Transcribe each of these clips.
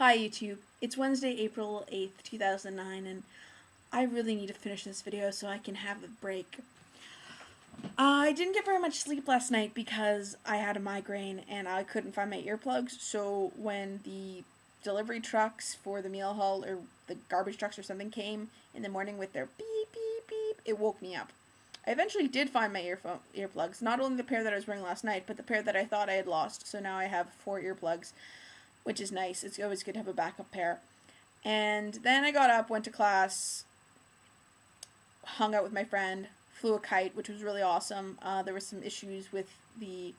Hi YouTube, it's Wednesday, April 8th, 2009, and I really need to finish this video so I can have a break. I didn't get very much sleep last night because I had a migraine and I couldn't find my earplugs, so when the delivery trucks for the meal haul or the garbage trucks or something came in the morning with their beep, beep, beep, it woke me up. I eventually did find my earplugs, not only the pair that I was wearing last night, but the pair that I thought I had lost, so now I have 4 earplugs, which is nice. It's always good to have a backup pair. And then I got up, went to class, hung out with my friend, flew a kite, which was really awesome. There were some issues with the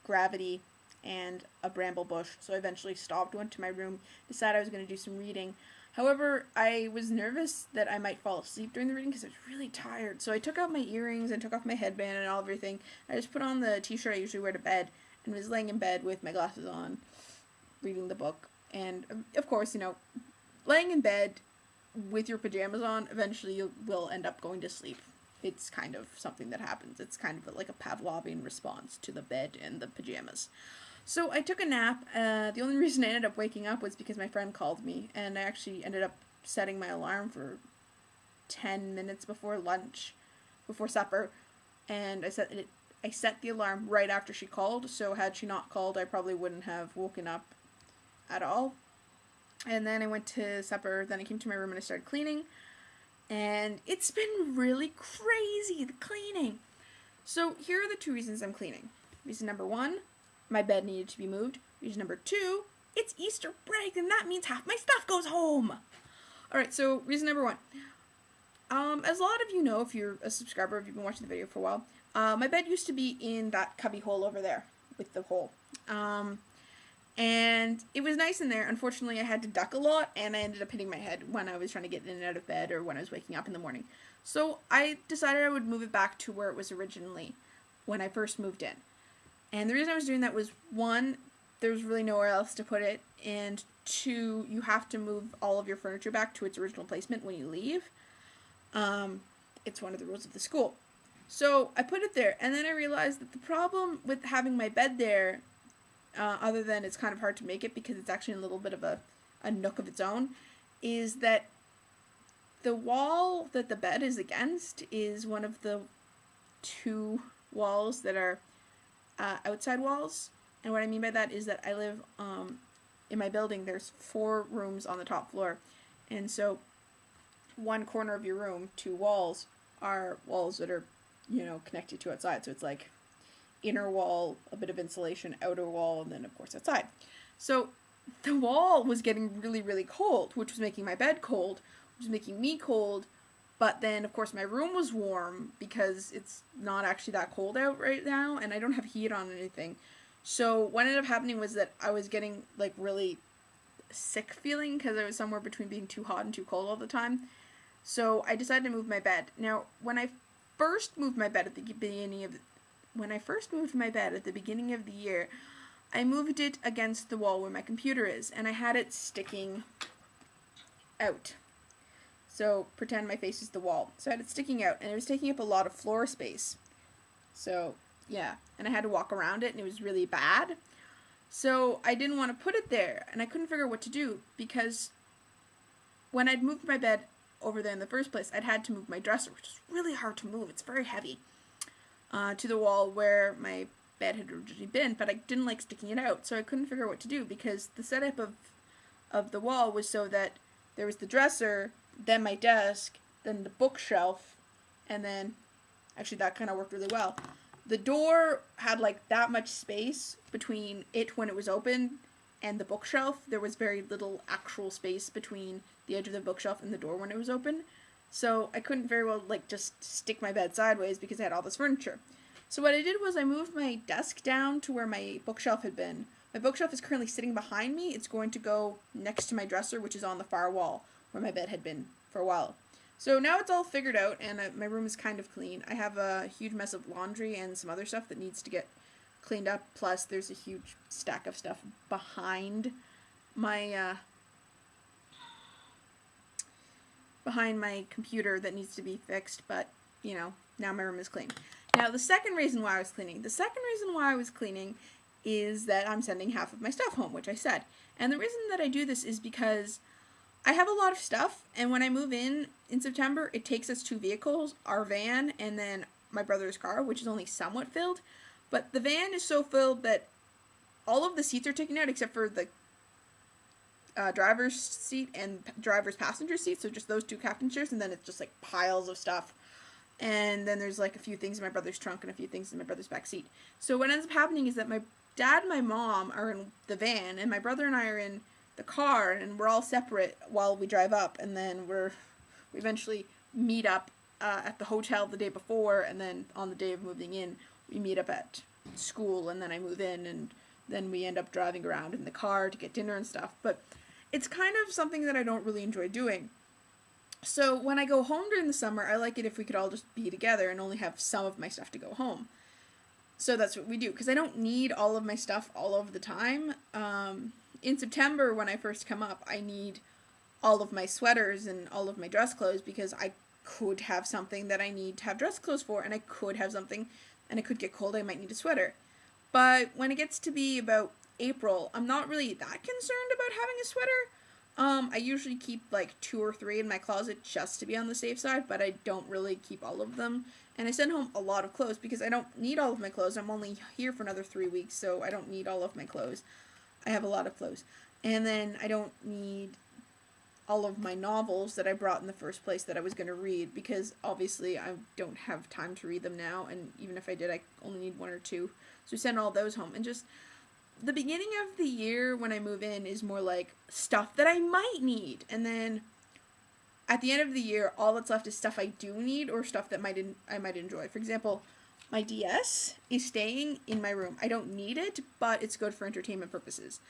gravity and a bramble bush, so I eventually stopped, went to my room, decided I was going to do some reading. However, I was nervous that I might fall asleep during the reading because I was really tired. So I took out my earrings and took off my headband and all everything. I just put on the t-shirt I usually wear to bed and was laying in bed with my glasses on, reading the book. And, of course, laying in bed with your pajamas on, eventually you will end up going to sleep. It's kind of something that happens. It's kind of like a Pavlovian response to the bed and the pajamas. So I took a nap. The only reason I ended up waking up was because my friend called me, and I actually ended up setting my alarm for 10 minutes before lunch, before supper, and I set the alarm right after she called, so had she not called, I probably wouldn't have woken up at all. And then I went to supper, then I came to my room and I started cleaning, and it's been really crazy, the cleaning. So here are the 2 reasons I'm cleaning. Reason number 1, my bed needed to be moved. Reason number 2, it's Easter break, and that means half my stuff goes home. Alright, so reason number 1. As a lot of you know, if you're a subscriber, if you've been watching the video for a while, my bed used to be in that cubby hole over there, with the hole. And it was nice in there. Unfortunately, I had to duck a lot, and I ended up hitting my head when I was trying to get in and out of bed, or when I was waking up in the morning. So I decided I would move it back to where it was originally, when I first moved in. And the reason I was doing that was, 1, there was really nowhere else to put it, and 2, you have to move all of your furniture back to its original placement when you leave. It's one of the rules of the school. So I put it there, and then I realized that the problem with having my bed there, other than it's kind of hard to make it because it's actually in a little bit of a nook of its own, is that the wall that the bed is against is one of the 2 walls that are outside walls. And what I mean by that is that I live in my building. There's 4 rooms on the top floor, and so one corner of your room, 2 walls, are walls that are connected to outside. So it's like inner wall, a bit of insulation, outer wall, and then of course outside. So the wall was getting really, really cold, which was making my bed cold, which was making me cold. But then, of course, my room was warm because it's not actually that cold out right now, and I don't have heat on or anything. So what ended up happening was that I was getting, like, really sick feeling because I was somewhere between being too hot and too cold all the time. So I decided to move my bed. Now, when I first moved my bed at the beginning of the year, I moved it against the wall where my computer is, and I had it sticking out. So pretend my face is the wall. So I had it sticking out, and it was taking up a lot of floor space. So yeah, and I had to walk around it, and it was really bad. So I didn't want to put it there, and I couldn't figure out what to do, because when I'd moved my bed over there in the first place, I'd had to move my dresser, which is really hard to move. It's very heavy, to the wall where my bed had originally been, but I didn't like sticking it out, so I couldn't figure out what to do, because the setup of the wall was so that there was the dresser, then my desk, then the bookshelf, and then, actually that kind of worked really well. The door had like that much space between it when it was open and the bookshelf. There was very little actual space between the edge of the bookshelf and the door when it was open. So I couldn't very well like just stick my bed sideways because I had all this furniture. So what I did was I moved my desk down to where my bookshelf had been. My bookshelf is currently sitting behind me. It's going to go next to my dresser, which is on the far wall where my bed had been for a while. So now it's all figured out, and my room is kind of clean. I have a huge mess of laundry and some other stuff that needs to get cleaned up, plus there's a huge stack of stuff behind my computer that needs to be fixed, but now my room is clean. Now the second reason why I was cleaning is that I'm sending half of my stuff home, which I said. And the reason that I do this is because I have a lot of stuff, and when I move in September, it takes us 2 vehicles, our van and then my brother's car, which is only somewhat filled. But the van is so filled that all of the seats are taken out except for the driver's seat and driver's passenger seat, so just those 2 captain chairs, and then it's just like piles of stuff. And then there's like a few things in my brother's trunk and a few things in my brother's back seat. So what ends up happening is that my dad and my mom are in the van, and my brother and I are in the car, and we're all separate while we drive up, and then we eventually meet up at the hotel the day before, and then on the day of moving in, we meet up at school, and then I move in, and then we end up driving around in the car to get dinner and stuff. But it's kind of something that I don't really enjoy doing. So when I go home during the summer, I like it if we could all just be together and only have some of my stuff to go home. So that's what we do, because I don't need all of my stuff all of the time. In September, when I first come up, I need all of my sweaters and all of my dress clothes, because I could have something that I need to have dress clothes for, and I could have something, and it could get cold, I might need a sweater. But when it gets to be about April, I'm not really that concerned about having a sweater. I usually keep like 2 or 3 in my closet just to be on the safe side, but I don't really keep all of them. And I send home a lot of clothes because I don't need all of my clothes. I'm only here for another 3 weeks, so I don't need all of my clothes. I have a lot of clothes. And then I don't need all of my novels that I brought in the first place that I was going to read, because obviously I don't have time to read them now, and even if I did, I only need 1 or 2. So send all those home. And just the beginning of the year when I move in is more like stuff that I might need, and then at the end of the year, all that's left is stuff I do need or stuff that I might enjoy. For example, my DS is staying in my room. I don't need it, but it's good for entertainment purposes.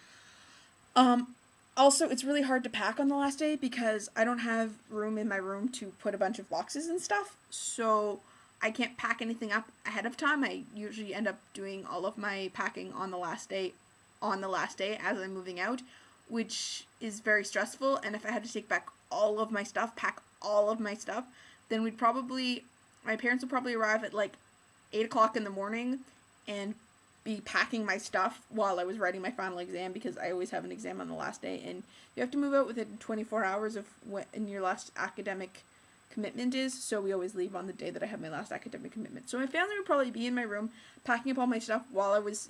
Also, it's really hard to pack on the last day because I don't have room in my room to put a bunch of boxes and stuff, so I can't pack anything up ahead of time. I usually end up doing all of my packing on the last day as I'm moving out, which is very stressful. And if I had to take back all of my stuff, pack all of my stuff, then my parents would probably arrive at like 8 o'clock in the morning and be packing my stuff while I was writing my final exam, because I always have an exam on the last day, and you have to move out within 24 hours of when your last academic commitment is, so we always leave on the day that I have my last academic commitment. So my family would probably be in my room packing up all my stuff while I was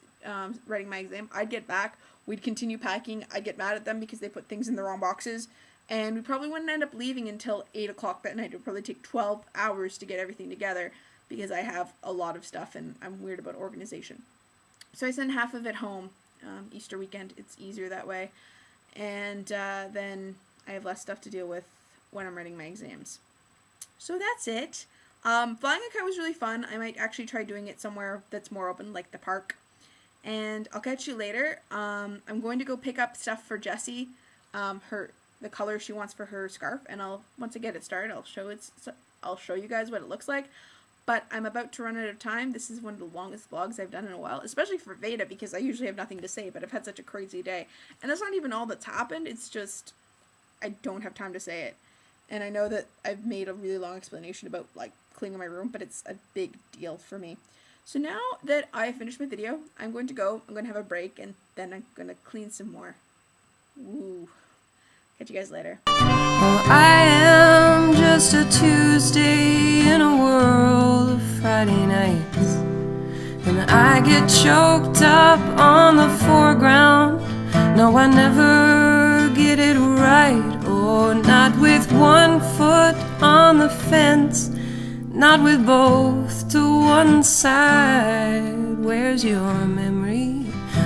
writing my exam. I'd get back, we'd continue packing, I'd get mad at them because they put things in the wrong boxes, and we probably wouldn't end up leaving until 8 o'clock that night. It would probably take 12 hours to get everything together because I have a lot of stuff and I'm weird about organization. So I send half of it home Easter weekend. It's easier that way, and then I have less stuff to deal with when I'm writing my exams. So that's it. Flying a kite was really fun. I might actually try doing it somewhere that's more open, like the park. And I'll catch you later. I'm going to go pick up stuff for Jessie, the color she wants for her scarf, and once I get it started, I'll show you guys what it looks like. But I'm about to run out of time. This is one of the longest vlogs I've done in a while, especially for Veda, because I usually have nothing to say, but I've had such a crazy day. And that's not even all that's happened. It's just I don't have time to say it. And I know that I've made a really long explanation about, like, cleaning my room, but it's a big deal for me. So now that I finished my video, I'm going to go. I'm going to have a break, and then I'm going to clean some more. Woo. Catch you guys later. Well, I am just a Tuesday in a world of Friday nights, and I get choked up on the foreground. No, I never get it right. Oh, not with 1 foot on the fence, not with both to one side. Where's your memory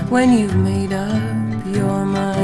when you've made up your mind?